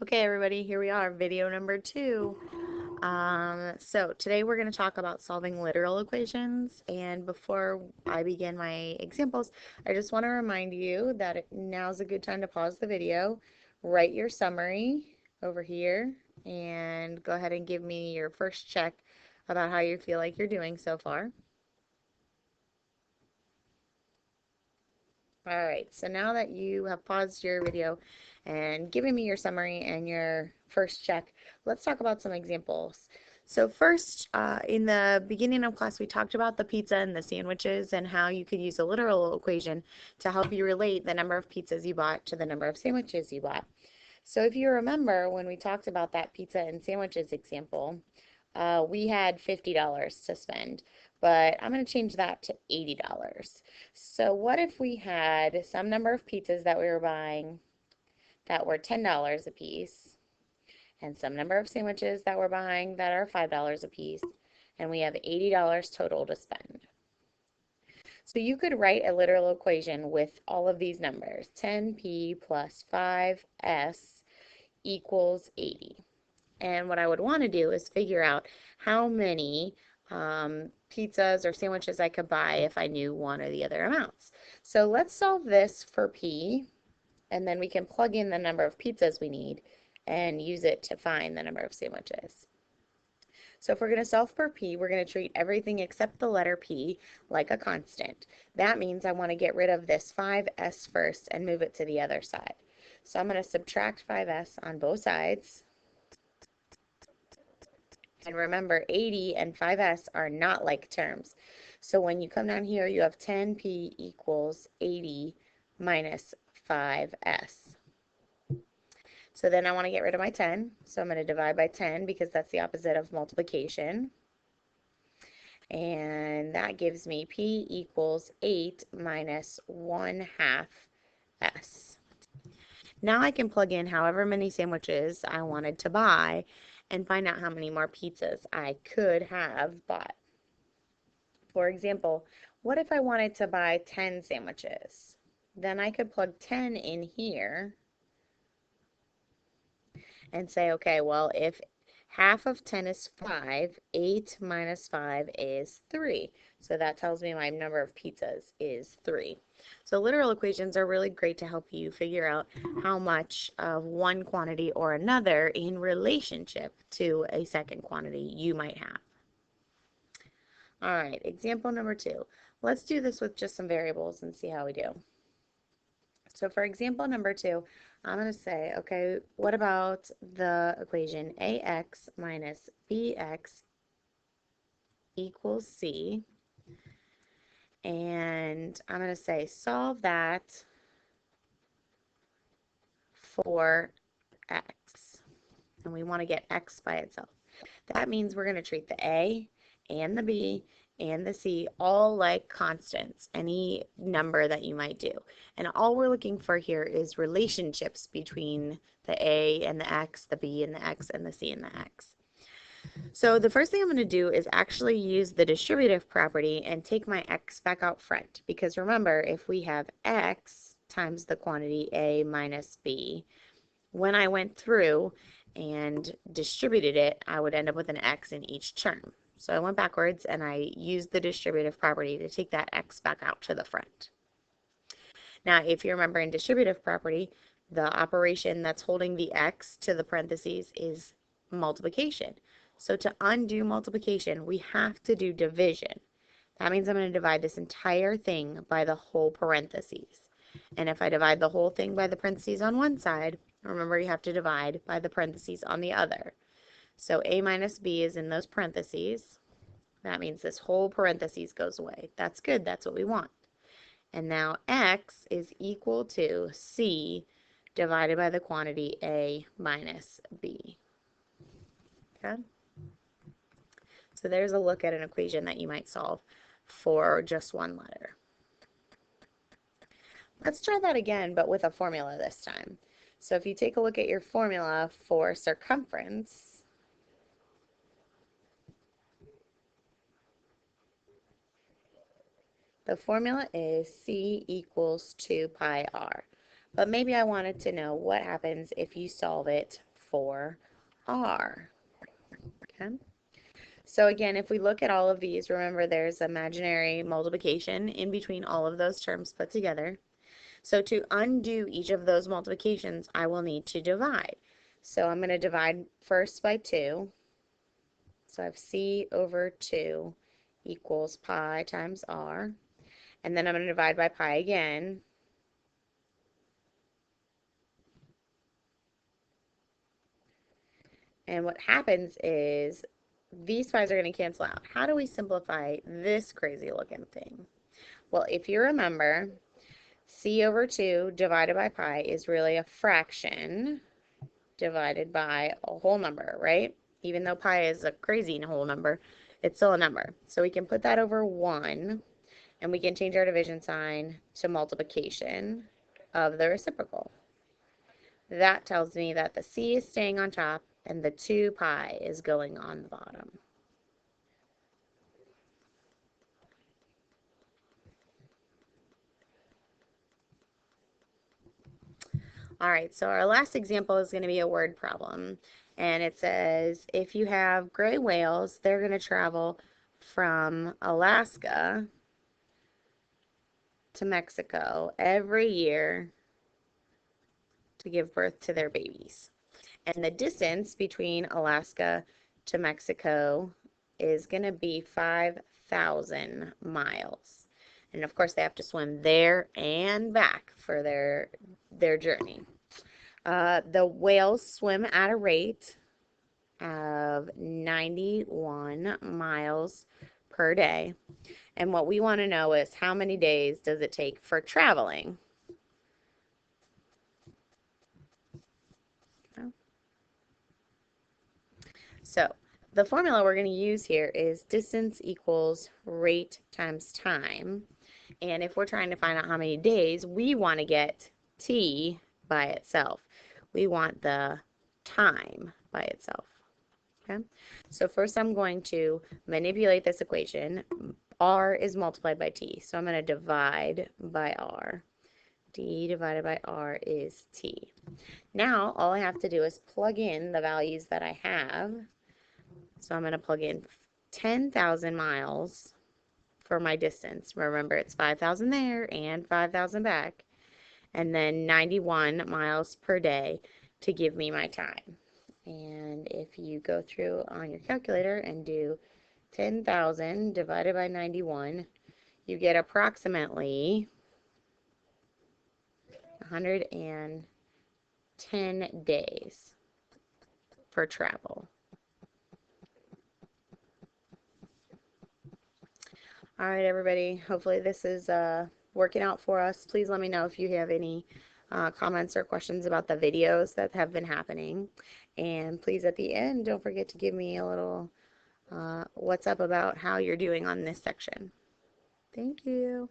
Okay, everybody, here we are, video number 2. So today we're going to talk about solving literal equations. And before I begin my examples, I just want to remind you that now's a good time to pause the video, write your summary over here, and go ahead and give me your first check about how you feel like you're doing so far. All right, so now that you have paused your video and given me your summary and your first check, let's talk about some examples. So first, in the beginning of class, we talked about the pizza and the sandwiches and how you could use a literal equation to help you relate the number of pizzas you bought to the number of sandwiches you bought. So if you remember when we talked about that pizza and sandwiches example, we had $50 to spend, but I'm going to change that to $80. So what if we had some number of pizzas that we were buying that were $10 a piece, and some number of sandwiches that we're buying that are $5 a piece, and we have $80 total to spend? So you could write a literal equation with all of these numbers. 10p plus 5s equals 80. And what I would want to do is figure out how many pizzas or sandwiches I could buy if I knew one or the other amounts. So let's solve this for P, and then we can plug in the number of pizzas we need and use it to find the number of sandwiches. So if we're going to solve for P, we're going to treat everything except the letter P like a constant. That means I want to get rid of this 5s first and move it to the other side. So I'm going to subtract 5s on both sides. And remember, 80 and 5s are not like terms. So when you come down here, you have 10p equals 80 minus 5s. So then I want to get rid of my 10. So I'm going to divide by 10 because that's the opposite of multiplication. And that gives me p equals 8 minus 1/2 s. Now I can plug in however many sandwiches I wanted to buy and find out how many more pizzas I could have bought. For example, what if I wanted to buy 10 sandwiches? Then I could plug 10 in here and say, okay, well, if half of 10 is 5, 8 minus 5 is 3. So that tells me my number of pizzas is 3. So literal equations are really great to help you figure out how much of one quantity or another in relationship to a second quantity you might have. All right, example number 2. Let's do this with just some variables and see how we do. So for example number 2, I'm going to say, okay, what about the equation ax minus bx equals c? And I'm going to say solve that for x. And we want to get x by itself. That means we're going to treat the a and the b and the c all like constants, any number that you might do. And all we're looking for here is relationships between the a and the x, the b and the x, and the c and the x. So the first thing I'm going to do is actually use the distributive property and take my x back out front. Because remember, if we have x times the quantity a minus b, when I went through and distributed it, I would end up with an x in each term. So I went backwards and I used the distributive property to take that x back out to the front. Now, if you remember in distributive property, the operation that's holding the x to the parentheses is multiplication. So to undo multiplication, we have to do division. That means I'm going to divide this entire thing by the whole parentheses. And if I divide the whole thing by the parentheses on one side, remember you have to divide by the parentheses on the other. So a minus b is in those parentheses. That means this whole parentheses goes away. That's good. That's what we want. And now x is equal to c divided by the quantity a minus b. Okay? So there's a look at an equation that you might solve for just one letter. Let's try that again, but with a formula this time. So if you take a look at your formula for circumference, the formula is c equals 2 pi r. But maybe I wanted to know what happens if you solve it for r. Okay. So again, if we look at all of these, remember there's imaginary multiplication in between all of those terms put together. So to undo each of those multiplications, I will need to divide. So I'm going to divide first by 2. So I have c over 2 equals pi times r. And then I'm going to divide by pi again. And what happens is these pi's are going to cancel out. How do we simplify this crazy looking thing? Well, if you remember, c over 2 divided by pi is really a fraction divided by a whole number, right? Even though pi is a crazy whole number, it's still a number. So we can put that over 1, and we can change our division sign to multiplication of the reciprocal. That tells me that the c is staying on top and the 2 pi is going on the bottom. All right, so our last example is going to be a word problem. And it says, if you have gray whales, they're going to travel from Alaska to Mexico every year to give birth to their babies. And the distance between Alaska to Mexico is going to be 5,000 miles. And of course, they have to swim there and back for their journey. The whales swim at a rate of 91 miles per day. And what we want to know is how many days does it take for traveling? So the formula we're going to use here is distance equals rate times time. And if we're trying to find out how many days, we want to get t by itself. We want the time by itself. Okay? So first I'm going to manipulate this equation. R is multiplied by t. So I'm going to divide by r. D divided by r is t. Now all I have to do is plug in the values that I have. So I'm going to plug in 10,000 miles for my distance. Remember, it's 5,000 there and 5,000 back. And then 91 miles per day to give me my time. And if you go through on your calculator and do 10,000 divided by 91, you get approximately 110 days for travel. All right, everybody. Hopefully this is working out for us. Please let me know if you have any comments or questions about the videos that have been happening. And please, at the end, don't forget to give me a little what's up about how you're doing on this section. Thank you.